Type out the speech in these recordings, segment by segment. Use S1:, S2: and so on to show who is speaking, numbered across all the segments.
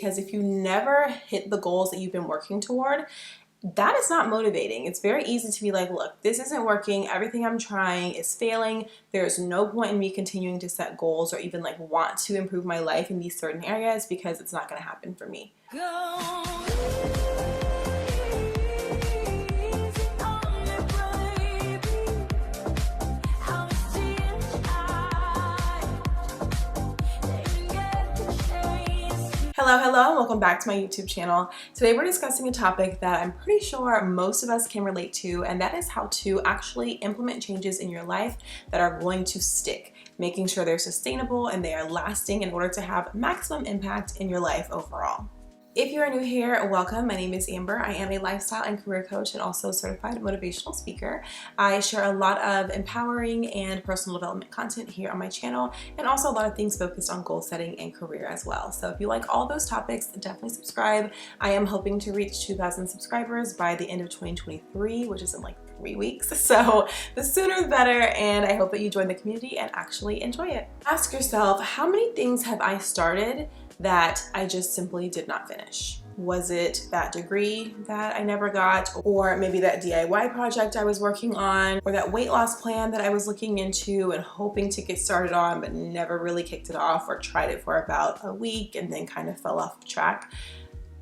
S1: because if you never hit the goals that you've been working toward, that is not motivating. It's very easy to be like, look, this isn't working. Everything I'm trying is failing. There's no point in me continuing to set goals or even like want to improve my life in these certain areas because it's not going to happen for me. Hello, and welcome back to my YouTube channel. Today we're discussing a topic that I'm pretty sure most of us can relate to, and that is how to actually implement changes in your life that are going to stick, making sure they're sustainable and they are lasting in order to have maximum impact in your life overall. If you are new here, welcome. My name is Amber. I am a lifestyle and career coach and also a certified motivational speaker. I share a lot of empowering and personal development content here on my channel, and also a lot of things focused on goal setting and career as well. So if you like all those topics, definitely subscribe. I am hoping to reach 2,000 subscribers by the end of 2023, which is in like 3 weeks. So the sooner the better, and I hope that you join the community and actually enjoy it. Ask yourself, how many things have I started that I just simply did not finish? Was it that degree that I never got, or maybe that DIY project I was working on, or that weight loss plan that I was looking into and hoping to get started on but never really kicked it off or tried it for about a week and then kind of fell off the track?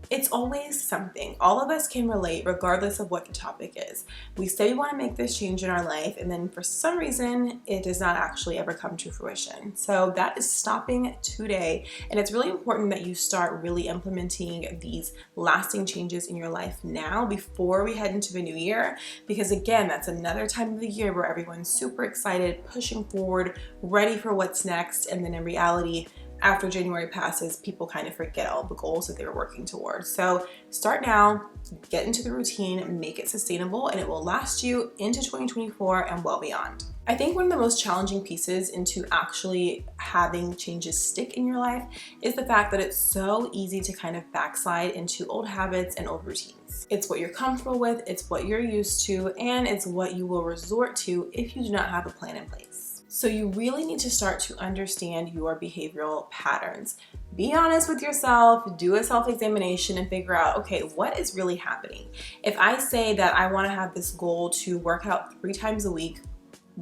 S1: It's always something. All of us can relate regardless of what the topic is. We say we want to make this change in our life, and then for some reason it does not actually ever come to fruition. So that is stopping today, and it's really important that you start really implementing these lasting changes in your life now before we head into the new year, because again, that's another time of the year where everyone's super excited, pushing forward, ready for what's next, and then in reality, after January passes, people kind of forget all the goals that they were working towards. So start now, get into the routine, make it sustainable, and it will last you into 2024 and well beyond. I think one of the most challenging pieces into actually having changes stick in your life is the fact that it's so easy to kind of backslide into old habits and old routines. It's what you're comfortable with, it's what you're used to, and it's what you will resort to if you do not have a plan in place. So you really need to start to understand your behavioral patterns. Be honest with yourself, do a self-examination and figure out, okay, what is really happening? If I say that I want to have this goal to work out 3 times a week,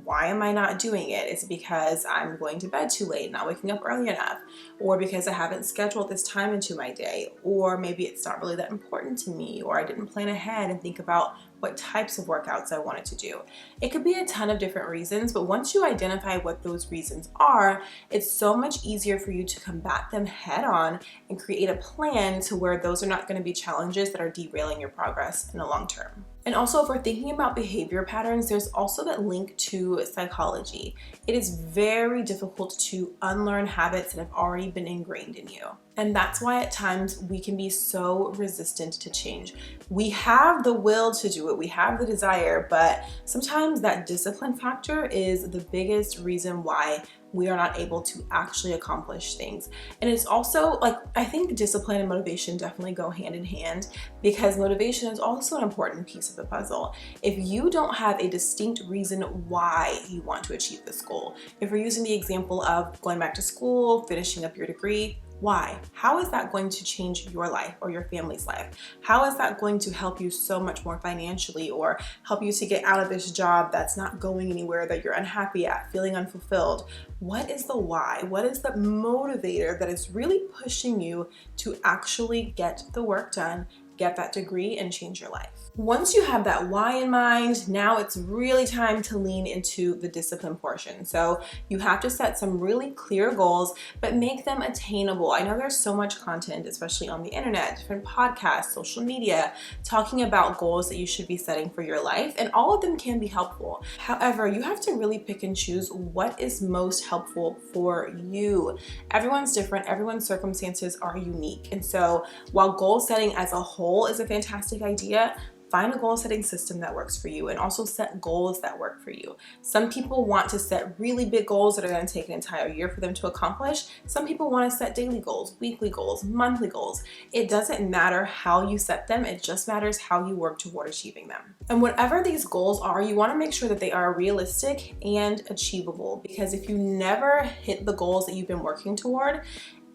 S1: why am I not doing it? Is it because I'm going to bed too late, not waking up early enough? Or because I haven't scheduled this time into my day? Or maybe it's not really that important to me, or I didn't plan ahead and think about what types of workouts I wanted to do. It could be a ton of different reasons, but once you identify what those reasons are, it's so much easier for you to combat them head on and create a plan to where those are not going to be challenges that are derailing your progress in the long term. And also, if we're thinking about behavior patterns, there's also that link to psychology. It is very difficult to unlearn habits that have already been ingrained in you. And that's why at times we can be so resistant to change. We have the will to do it, we have the desire, but sometimes that discipline factor is the biggest reason why we are not able to actually accomplish things. And it's also like, I think discipline and motivation definitely go hand in hand, because motivation is also an important piece of the puzzle. If you don't have a distinct reason why you want to achieve this goal, if we're using the example of going back to school, finishing up your degree, why? How is that going to change your life or your family's life? How is that going to help you so much more financially, or help you to get out of this job that's not going anywhere, that you're unhappy at, feeling unfulfilled? What is the why? What is the motivator that is really pushing you to actually get the work done, get that degree, and change your life? Once you have that why in mind, now it's really time to lean into the discipline portion. So you have to set some really clear goals, but make them attainable. I know there's so much content, especially on the internet, different podcasts, social media, talking about goals that you should be setting for your life, and all of them can be helpful. However, you have to really pick and choose what is most helpful for you. Everyone's different, everyone's circumstances are unique. And so while goal setting as a whole is a fantastic idea, find a goal setting system that works for you, and also set goals that work for you. Some people want to set really big goals that are going to take an entire year for them to accomplish. Some people want to set daily goals, weekly goals, monthly goals. It doesn't matter how you set them, it just matters how you work toward achieving them. And whatever these goals are, you want to make sure that they are realistic and achievable, because if you never hit the goals that you've been working toward,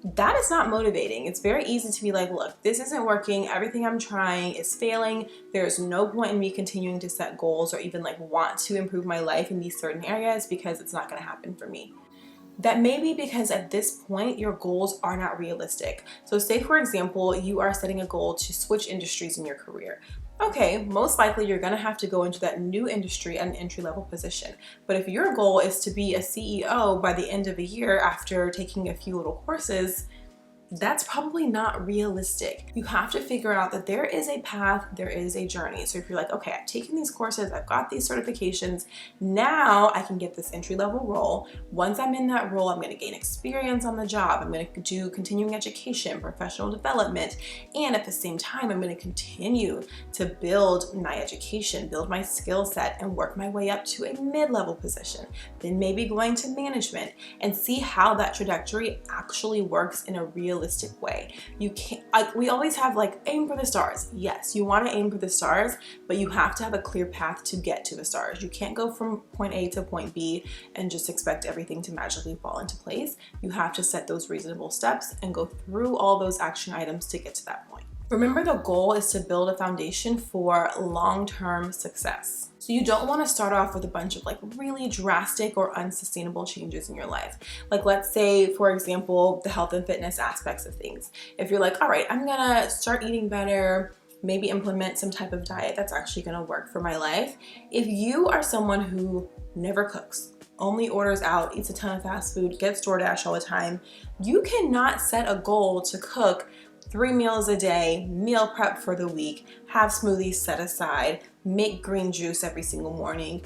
S1: that is not motivating. It's very easy to be like, look, this isn't working. Everything I'm trying is failing. There's no point in me continuing to set goals or even like want to improve my life in these certain areas because it's not going to happen for me. That may be because at this point, your goals are not realistic. So say, for example, you are setting a goal to switch industries in your career. Okay, most likely you're gonna have to go into that new industry at an entry-level position. But if your goal is to be a CEO by the end of a year after taking a few little courses, that's probably not realistic. You have to figure out that there is a path, there is a journey. So if you're like, okay, I've taken these courses, I've got these certifications, now I can get this entry-level role. Once I'm in that role, I'm gonna gain experience on the job. I'm gonna do continuing education, professional development, and at the same time, I'm gonna continue to build my education, build my skill set, and work my way up to a mid-level position. Then maybe going to management and see how that trajectory actually works in a realistic way. You can't, we always have like aim for the stars. Yes, you want to aim for the stars, but you have to have a clear path to get to the stars. You can't go from point A to point B and just expect everything to magically fall into place. You have to set those reasonable steps and go through all those action items to get to that point. Remember, the goal is to build a foundation for long-term success. So you don't want to start off with a bunch of like really drastic or unsustainable changes in your life. Like, let's say, for example, the health and fitness aspects of things. If you're like, all right, I'm gonna start eating better, maybe implement some type of diet that's actually gonna work for my life. If you are someone who never cooks, only orders out, eats a ton of fast food, gets DoorDash all the time, you cannot set a goal to cook 3 meals a day, meal prep for the week, have smoothies set aside, make green juice every single morning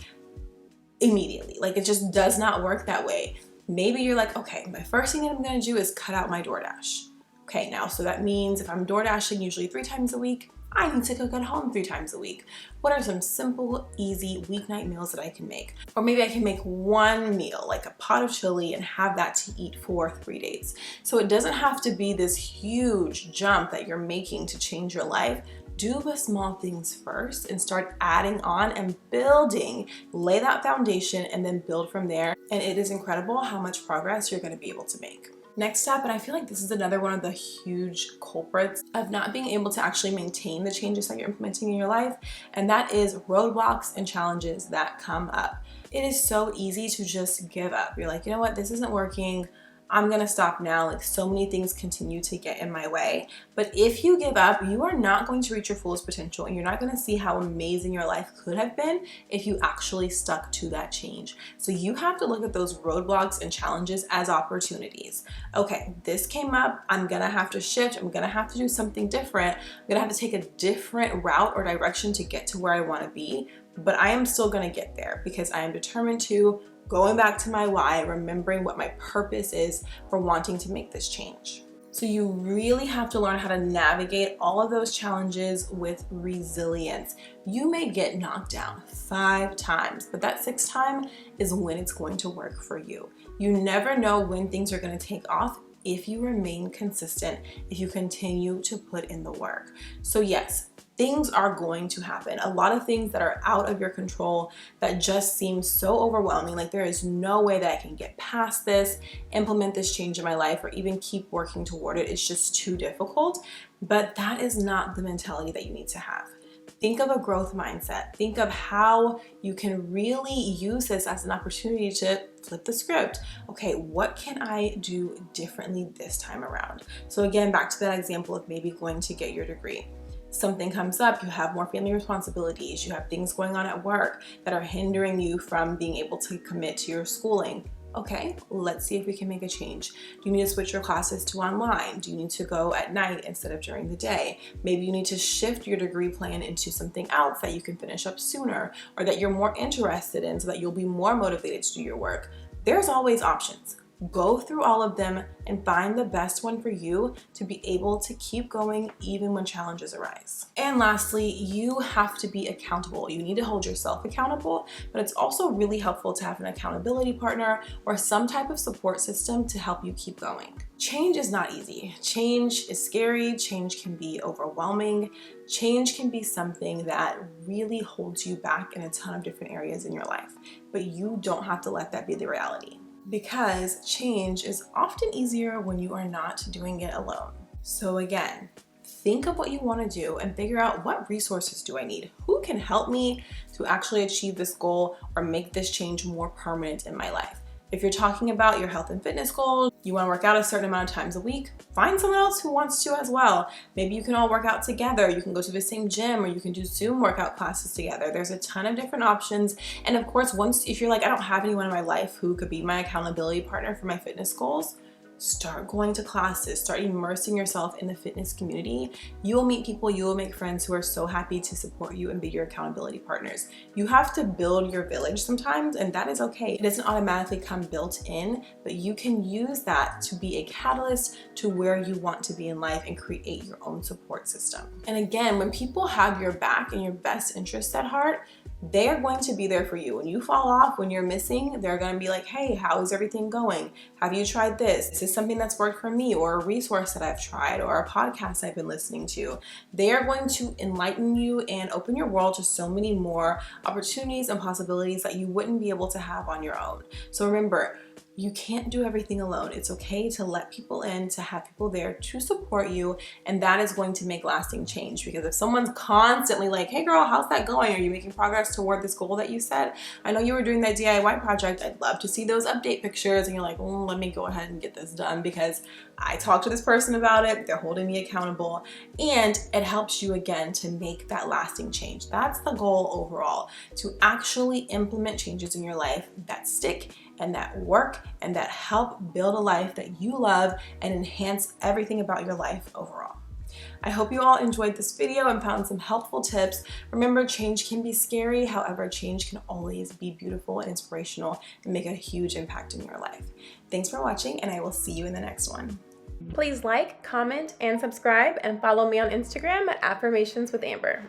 S1: immediately. Like, it just does not work that way. Maybe you're like, okay, my first thing that I'm gonna do is cut out my DoorDash. Okay, now, so that means if I'm DoorDashing usually 3 times a week, I need to cook at home 3 times a week. What are some simple, easy weeknight meals that I can make? Or maybe I can make one meal, like a pot of chili, and have that to eat for 3 days. So it doesn't have to be this huge jump that you're making to change your life. Do the small things first and start adding on and building. Lay that foundation and then build from there. And it is incredible how much progress you're going to be able to make. Next up, and I feel like this is another one of the huge culprits of not being able to actually maintain the changes that you're implementing in your life, and that is roadblocks and challenges that come up. It is so easy to just give up. You're like, you know what, this isn't working. I'm gonna stop now. Like, so many things continue to get in my way. But if you give up, you are not going to reach your fullest potential, and you're not gonna see how amazing your life could have been if you actually stuck to that change. So you have to look at those roadblocks and challenges as opportunities. Okay, this came up, I'm gonna have to shift, I'm gonna have to do something different, I'm gonna have to take a different route or direction to get to where I wanna be, but I am still gonna get there because I am determined to. Going back to my why, remembering what my purpose is for wanting to make this change. So you really have to learn how to navigate all of those challenges with resilience. You may get knocked down 5 times, but that 6th time is when it's going to work for you. You never know when things are going to take off if you remain consistent, if you continue to put in the work. So yes, things are going to happen. A lot of things that are out of your control that just seem so overwhelming. Like, there is no way that I can get past this, implement this change in my life, or even keep working toward it. It's just too difficult. But that is not the mentality that you need to have. Think of a growth mindset. Think of how you can really use this as an opportunity to flip the script. Okay, what can I do differently this time around? So again, back to that example of maybe going to get your degree. Something comes up, you have more family responsibilities, you have things going on at work that are hindering you from being able to commit to your schooling. Okay, let's see if we can make a change. Do you need to switch your classes to online? Do you need to go at night instead of during the day? Maybe you need to shift your degree plan into something else that you can finish up sooner, or that you're more interested in so that you'll be more motivated to do your work. There's always options. Go through all of them and find the best one for you to be able to keep going even when challenges arise. And lastly, you have to be accountable. You need to hold yourself accountable, but it's also really helpful to have an accountability partner or some type of support system to help you keep going. Change is not easy. Change is scary. Change can be overwhelming. Change can be something that really holds you back in a ton of different areas in your life, but you don't have to let that be the reality. because change is often easier when you are not doing it alone. So again, think of what you want to do and figure out, what resources do I need? Who can help me to actually achieve this goal or make this change more permanent in my life? If you're talking about your health and fitness goals, you want to work out a certain amount of times a week, find someone else who wants to as well. Maybe you can all work out together. You can go to the same gym, or you can do Zoom workout classes together. There's a ton of different options. And of course, if you're like, I don't have anyone in my life who could be my accountability partner for my fitness goals, start going to classes, start immersing yourself in the fitness community. You will meet people, you will make friends who are so happy to support you and be your accountability partners. You have to build your village sometimes, and that is okay. It doesn't automatically come built in, but you can use that to be a catalyst to where you want to be in life and create your own support system. And again, when people have your back and your best interests at heart, they are going to be there for you. When you fall off, when you're missing, they're going to be like, hey, how is everything going? Have you tried this? Is this something that's worked for me, or a resource that I've tried, or a podcast I've been listening to? They are going to enlighten you and open your world to so many more opportunities and possibilities that you wouldn't be able to have on your own. So remember, you can't do everything alone. It's okay to let people in, to have people there to support you, and that is going to make lasting change. Because if someone's constantly like, hey girl, how's that going? Are you making progress toward this goal that you set? I know you were doing that DIY project. I'd love to see those update pictures. And you're like, oh, let me go ahead and get this done because I talked to this person about it. They're holding me accountable. And it helps you again to make that lasting change. That's the goal overall, to actually implement changes in your life that stick and that work and that help build a life that you love and enhance everything about your life overall. I hope you all enjoyed this video and found some helpful tips. Remember, change can be scary. However, change can always be beautiful and inspirational and make a huge impact in your life. Thanks for watching, and I will see you in the next one. Please like, comment, and subscribe, and follow me on Instagram at Affirmations with Amber.